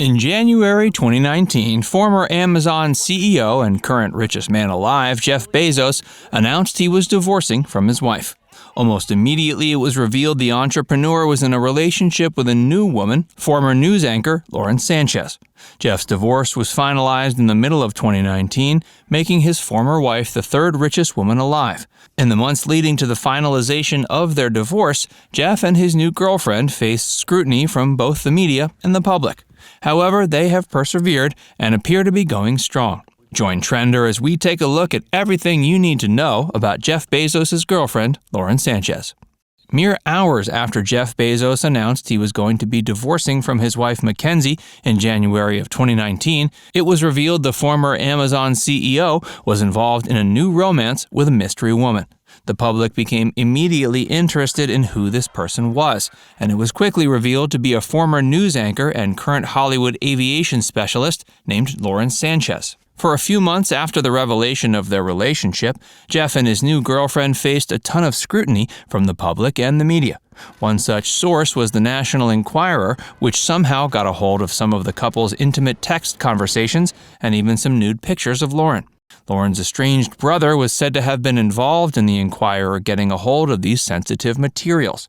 In January 2019, former Amazon CEO and current richest man alive, Jeff Bezos, announced he was divorcing from his wife. Almost immediately, it was revealed the entrepreneur was in a relationship with a new woman, former news anchor Lauren Sanchez. Jeff's divorce was finalized in the middle of 2019, making his former wife the third richest woman alive. In the months leading to the finalization of their divorce, Jeff and his new girlfriend faced scrutiny from both the media and the public. However, they have persevered and appear to be going strong. Join Trender as we take a look at everything you need to know about Jeff Bezos' girlfriend, Lauren Sanchez. Mere hours after Jeff Bezos announced he was going to be divorcing from his wife MacKenzie in January of 2019, it was revealed the former Amazon CEO was involved in a new romance with a mystery woman. The public became immediately interested in who this person was, and it was quickly revealed to be a former news anchor and current Hollywood aviation specialist named Lauren Sanchez. For a few months after the revelation of their relationship, Jeff and his new girlfriend faced a ton of scrutiny from the public and the media. One such source was the National Enquirer, which somehow got a hold of some of the couple's intimate text conversations and even some nude pictures of Lauren. Lauren's estranged brother was said to have been involved in the Enquirer getting a hold of these sensitive materials.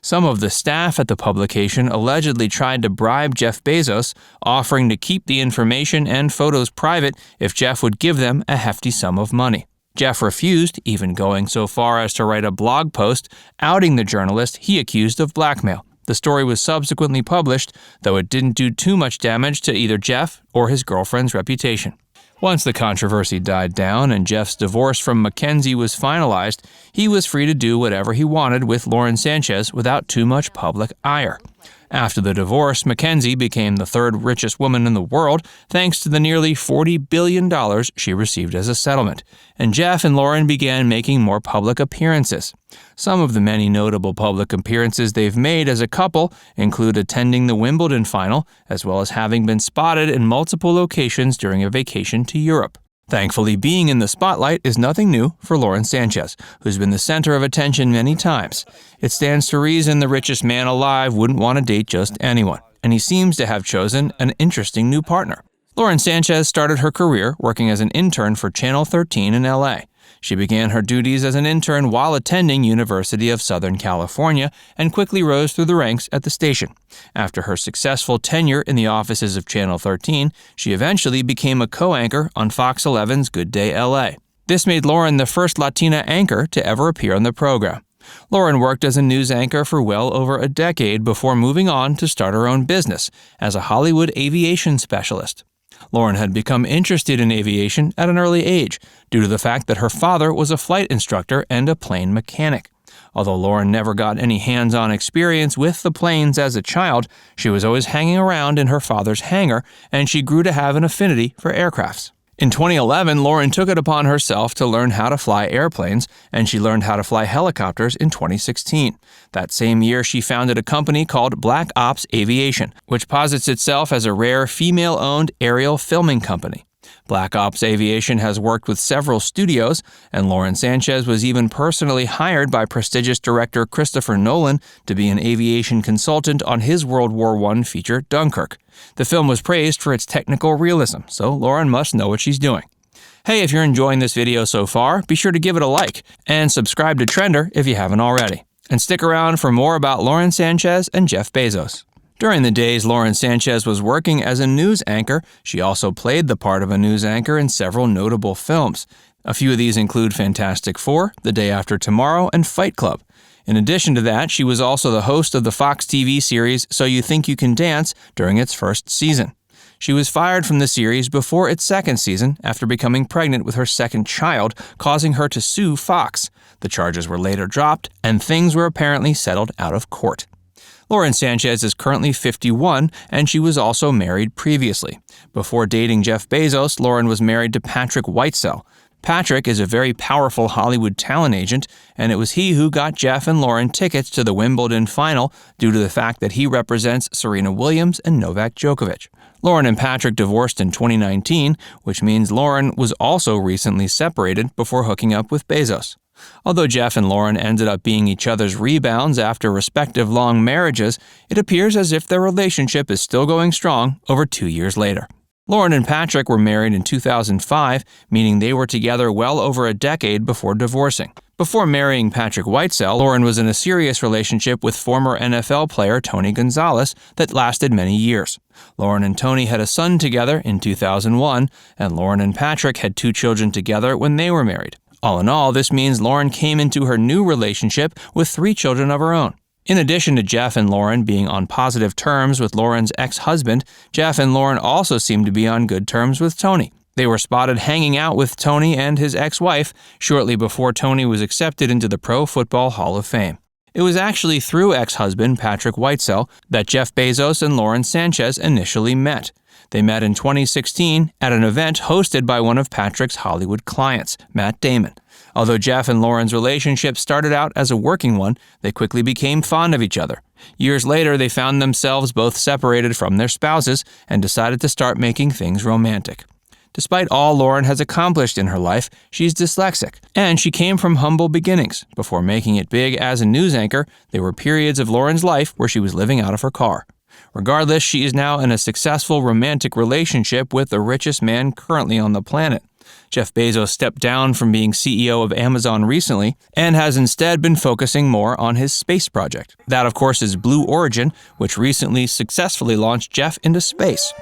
Some of the staff at the publication allegedly tried to bribe Jeff Bezos, offering to keep the information and photos private if Jeff would give them a hefty sum of money. Jeff refused, even going so far as to write a blog post outing the journalist he accused of blackmail. The story was subsequently published, though it didn't do too much damage to either Jeff or his girlfriend's reputation. Once the controversy died down and Jeff's divorce from MacKenzie was finalized, he was free to do whatever he wanted with Lauren Sanchez without too much public ire. After the divorce, MacKenzie became the third richest woman in the world thanks to the nearly $40 billion she received as a settlement, and Jeff and Lauren began making more public appearances. Some of the many notable public appearances they've made as a couple include attending the Wimbledon final, as well as having been spotted in multiple locations during a vacation to Europe. Thankfully, being in the spotlight is nothing new for Lauren Sanchez, who's been the center of attention many times. It stands to reason the richest man alive wouldn't want to date just anyone, and he seems to have chosen an interesting new partner. Lauren Sanchez started her career working as an intern for Channel 13 in LA. She began her duties as an intern while attending University of Southern California and quickly rose through the ranks at the station. After her successful tenure in the offices of Channel 13, she eventually became a co-anchor on Fox 11's Good Day LA. This made Lauren the first Latina anchor to ever appear on the program. Lauren worked as a news anchor for well over a decade before moving on to start her own business as a Hollywood aviation specialist. Lauren had become interested in aviation at an early age due to the fact that her father was a flight instructor and a plane mechanic. Although Lauren never got any hands-on experience with the planes as a child, she was always hanging around in her father's hangar, and she grew to have an affinity for aircrafts. In 2011, Lauren took it upon herself to learn how to fly airplanes, and she learned how to fly helicopters in 2016. That same year, she founded a company called Black Ops Aviation, which posits itself as a rare female-owned aerial filming company. Black Ops Aviation has worked with several studios, and Lauren Sanchez was even personally hired by prestigious director Christopher Nolan to be an aviation consultant on his World War I feature Dunkirk. The film was praised for its technical realism, so Lauren must know what she's doing. Hey, if you're enjoying this video so far, be sure to give it a like, and subscribe to Trender if you haven't already. And stick around for more about Lauren Sanchez and Jeff Bezos. During the days Lauren Sanchez was working as a news anchor, she also played the part of a news anchor in several notable films. A few of these include Fantastic Four, The Day After Tomorrow, and Fight Club. In addition to that, she was also the host of the Fox TV series So You Think You Can Dance during its first season. She was fired from the series before its second season after becoming pregnant with her second child, causing her to sue Fox. The charges were later dropped, and things were apparently settled out of court. Lauren Sanchez is currently 51, and she was also married previously. Before dating Jeff Bezos, Lauren was married to Patrick Whitesell. Patrick is a very powerful Hollywood talent agent, and it was he who got Jeff and Lauren tickets to the Wimbledon final due to the fact that he represents Serena Williams and Novak Djokovic. Lauren and Patrick divorced in 2019, which means Lauren was also recently separated before hooking up with Bezos. Although Jeff and Lauren ended up being each other's rebounds after respective long marriages, it appears as if their relationship is still going strong over 2 years later. Lauren and Patrick were married in 2005, meaning they were together well over a decade before divorcing. Before marrying Patrick Whitesell, Lauren was in a serious relationship with former NFL player Tony Gonzalez that lasted many years. Lauren and Tony had a son together in 2001, and Lauren and Patrick had 2 children together when they were married. All in all, this means Lauren came into her new relationship with 3 children of her own. In addition to Jeff and Lauren being on positive terms with Lauren's ex-husband, Jeff and Lauren also seemed to be on good terms with Tony. They were spotted hanging out with Tony and his ex-wife shortly before Tony was accepted into the Pro Football Hall of Fame. It was actually through ex-husband Patrick Whitesell that Jeff Bezos and Lauren Sanchez initially met. They met in 2016 at an event hosted by one of Patrick's Hollywood clients, Matt Damon. Although Jeff and Lauren's relationship started out as a working one, they quickly became fond of each other. Years later, they found themselves both separated from their spouses and decided to start making things romantic. Despite all Lauren has accomplished in her life, she's dyslexic, and she came from humble beginnings. Before making it big as a news anchor, there were periods of Lauren's life where she was living out of her car. Regardless, she is now in a successful romantic relationship with the richest man currently on the planet. Jeff Bezos stepped down from being CEO of Amazon recently and has instead been focusing more on his space project. That, of course, is Blue Origin, which recently successfully launched Jeff into space.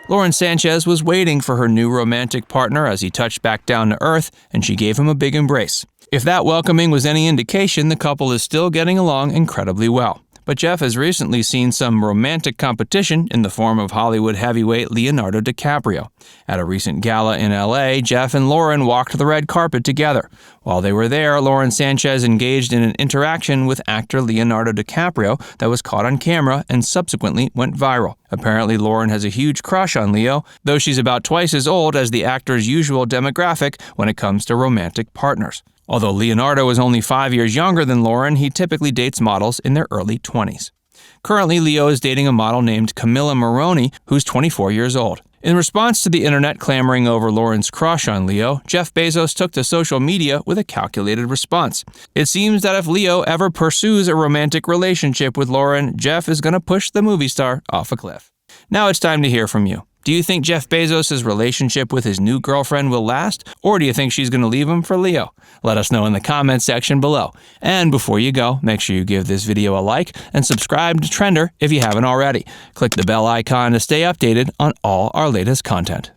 Lauren Sanchez was waiting for her new romantic partner as he touched back down to Earth, and she gave him a big embrace. If that welcoming was any indication, the couple is still getting along incredibly well. But Jeff has recently seen some romantic competition in the form of Hollywood heavyweight Leonardo DiCaprio. At a recent gala in LA, Jeff and Lauren walked the red carpet together. While they were there, Lauren Sanchez engaged in an interaction with actor Leonardo DiCaprio that was caught on camera and subsequently went viral. Apparently, Lauren has a huge crush on Leo, though she's about twice as old as the actor's usual demographic when it comes to romantic partners. Although Leonardo is only 5 years younger than Lauren, he typically dates models in their early 20s. Currently, Leo is dating a model named Camilla Maroney, who's 24 years old. In response to the internet clamoring over Lauren's crush on Leo, Jeff Bezos took to social media with a calculated response. It seems that if Leo ever pursues a romantic relationship with Lauren, Jeff is going to push the movie star off a cliff. Now it's time to hear from you. Do you think Jeff Bezos' relationship with his new girlfriend will last, or do you think she's going to leave him for Leo? Let us know in the comments section below. And before you go, make sure you give this video a like and subscribe to Trender if you haven't already. Click the bell icon to stay updated on all our latest content.